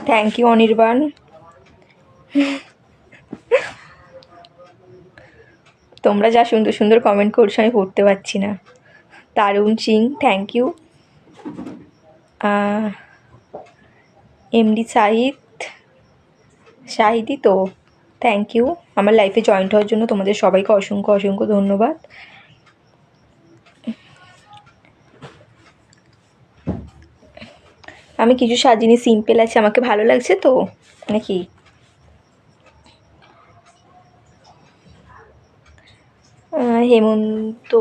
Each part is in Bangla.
Thank you Anirban. তোমরা যা সুন্দর সুন্দর কমেন্ট করছো আমি পড়তে পারছি না। Tarun Singh thank you. MD Shahidi তো থ্যাংক ইউ আমার লাইফে জয়েন্ট হওয়ার জন্য। তোমাদের সবাইকে অসংখ্য অসংখ্য ধন্যবাদ। আমি কিছু সাজিনি, সিম্পল আছে, আমাকে ভালো লাগছে তো নাকি। হেমন্ত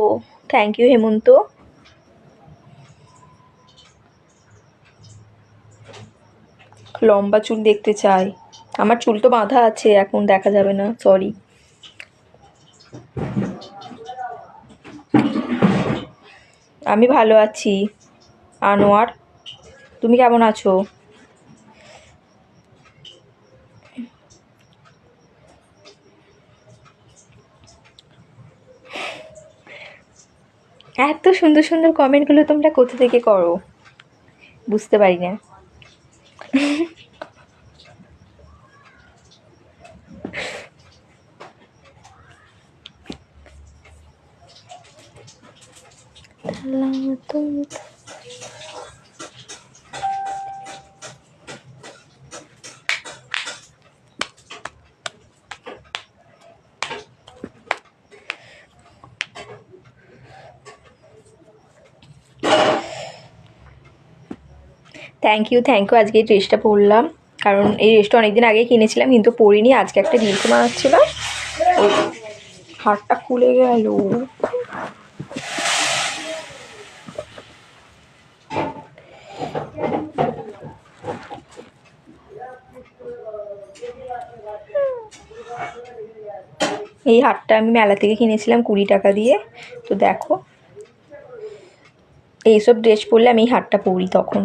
থ্যাংক ইউ হেমন্ত। লম্বা চুল দেখতে চাই। আমার চুল তো বাঁধা আছে, এখন দেখা যাবে না, সরি। আমি ভালো আছি আনোয়ার, তুমি কেমন আছো? এত সুন্দর সুন্দর কমেন্টগুলো তোমরা কোথা থেকে করো বুঝতে পারি না। থ্যাংক ইউ আজকে এই ড্রেসটা পরলাম, কারণ এই ড্রেসটা অনেকদিন আগে কিনেছিলাম কিন্তু পরিনি। আজকে একটা রিলস বানাচ্ছিলাম, ওই হাতটা খুলে গেল। এই হারটা আমি মেলা থেকে কিনেছিলাম 20 টাকা দিয়ে। তো দেখো, এইসব ড্রেস পরলে আমি এই হারটা পরি, তখন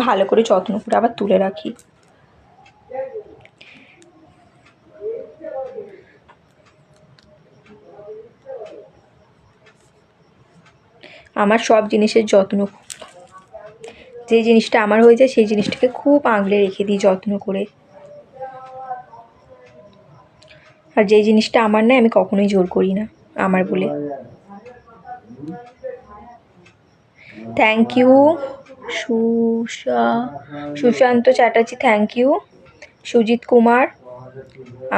ভালো করে যত্ন করে আবার তুলে রাখি। আমার সব জিনিসের যত্ন, যে জিনিসটা আমার হয়ে যায় সেই জিনিসটাকে খুব আগলে রেখে দিই যত্ন করে। আর যে জিনিসটা আমার নয় আমি কখনোই জোর করি না আমার বলে। Thank you Sushant Chatterjee, thank you Sujit Kumar.